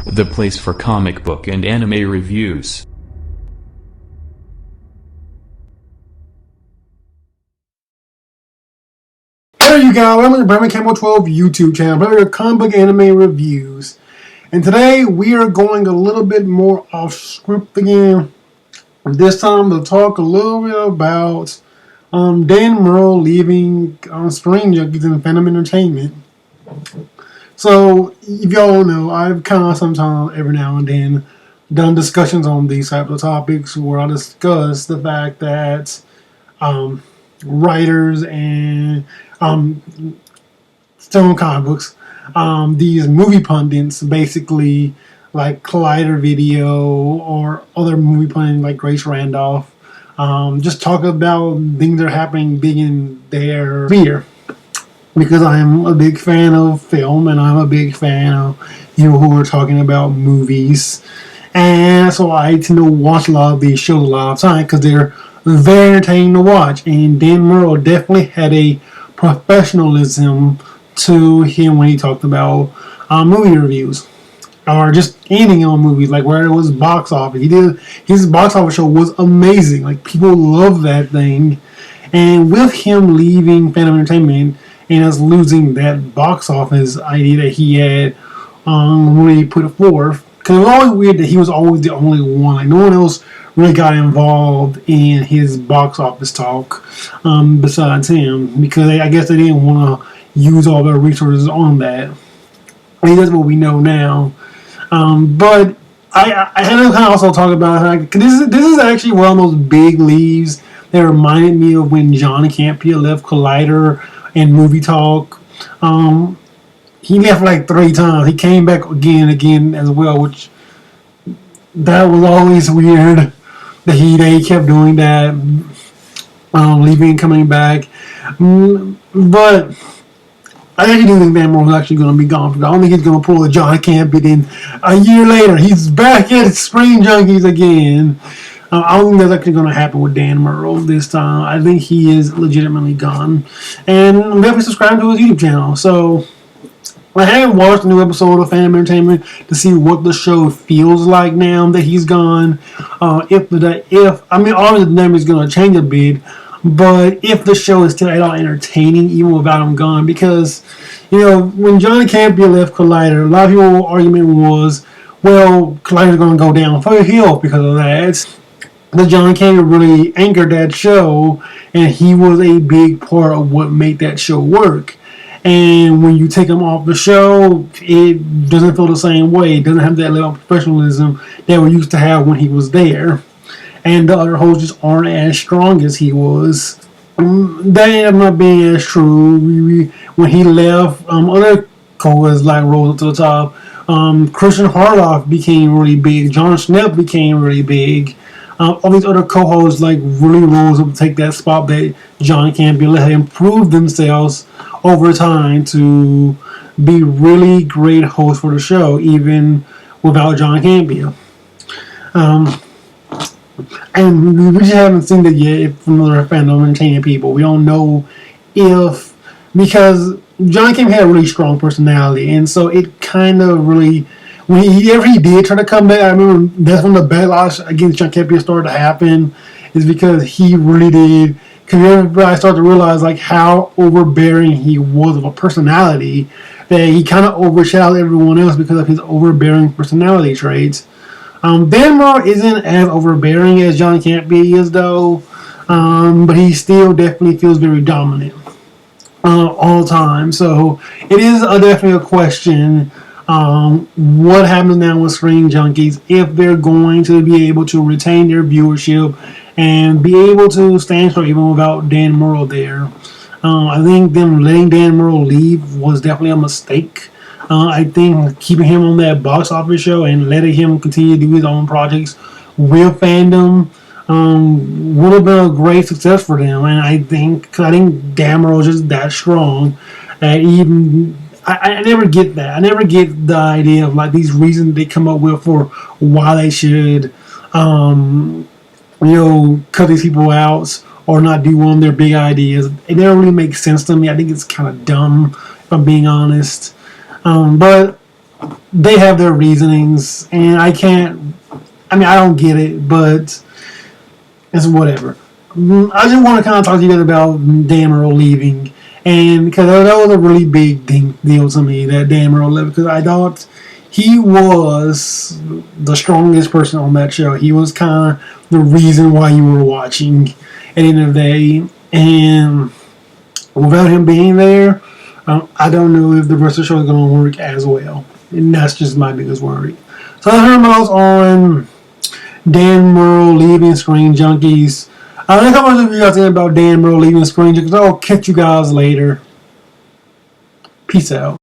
the place for comic book and anime reviews. There you go, welcome to the Brandon Campbell 12 YouTube channel, Brandon comic book anime reviews. And today we are going a little bit more off script again. This time to talk a little bit about Dan Murrell leaving Screen Junkies and Phantom Entertainment. So, if y'all know, I've kind of sometimes, every now and then, done discussions on these types of topics where I discuss the fact that writers and still comic books, these movie pundits, basically like Collider Video or other movie pundits like Grace Randolph, just talk about things that are happening big in their sphere. Because I'm a big fan of film and I'm a big fan of people who are talking about movies. And so I tend to watch a lot of these shows a lot of time because they're very entertaining to watch. And Dan Murrell definitely had a professionalism to him when he talked about movie reviews. Or just anything on movies, like where it was box office. His box office show was amazing. Like, people love that thing. And with him leaving Phantom Entertainment and us losing that box office idea that he had when he put it forth, because it was always weird that he was always the only one. Like, no one else really got involved in his box office talk besides him, because I guess they didn't want to use all their resources on that. I mean, that's what we know now. But I had to kind of also talk about, like, this is actually one of those big leaves that reminded me of when John Campia left Collider and Movie Talk. He left like 3 times. He came back again as well, which that was always weird that they kept doing that, leaving and coming back. But I actually do think Van Murrell is actually going to be gone for that. I don't think he's going to pull a John Campbell in a year later. He's back at Screen Junkies again. I don't think that's actually going to happen with Dan Murrell this time. I think he is legitimately gone. And definitely subscribe to his YouTube channel. So, I haven't watched a new episode of Phantom Entertainment to see what the show feels like now that he's gone. Obviously the name is going to change a bit, but if the show is still at all entertaining, even without him gone, because, you know, when Johnny Campbell left Collider, a lot of people's argument was, well, Collider's going to go down for a hill because of that. But John Campbell really anchored that show, and he was a big part of what made that show work. And when you take him off the show, it doesn't feel the same way. It doesn't have that level of professionalism that we used to have when he was there. And the other hosts just aren't as strong as he was. That ended up not being as true. When he left, other co-hosts like rose up to the top. Christian Harloff became really big. John Schnepp became really big. All these other co-hosts like really rose up to take that spot that John Campbell let him prove themselves over time to be really great hosts for the show, even without John Campbell. And we just haven't seen that yet from other Phantom Entertainment people. We don't know if, because John Campbell had a really strong personality, and so it kind of really, whenever he did try to come back, I remember that's when the backlash against John Campbell started to happen, is because he really did, because everybody started to realize like how overbearing he was of a personality, that he kind of overshadowed everyone else because of his overbearing personality traits. Dan Murrell isn't as overbearing as John Campbell is, though, but he still definitely feels very dominant all the time. So it is definitely a question. What happens now with Screen Junkies, if they're going to be able to retain their viewership and be able to stand strong even without Dan Murrell there. I think them letting Dan Murrell leave was definitely a mistake. I think keeping him on that box office show and letting him continue to do his own projects with fandom would have been a great success for them. And I think Dan Murrell is just that strong. And even I never get that. I never get the idea of like these reasons they come up with for why they should, cut these people out or not do one of their big ideas. It never really makes sense to me. I think it's kind of dumb, if I'm being honest. But they have their reasonings, and I don't get it, but it's whatever. I just want to kind of talk to you guys about Dan Murrell leaving, and because that was a really big deal to me that Dan Murrell left, because I thought he was the strongest person on that show. He was kind of the reason why you were watching at the end of the day, and without him being there, I don't know if the rest of the show is going to work as well, and that's just my biggest worry. So that's our thoughts on Dan Murrell leaving Screen Junkies. I don't know how much of you guys think about Dan Murrell leaving Screen Junkies. I'll catch you guys later. Peace out.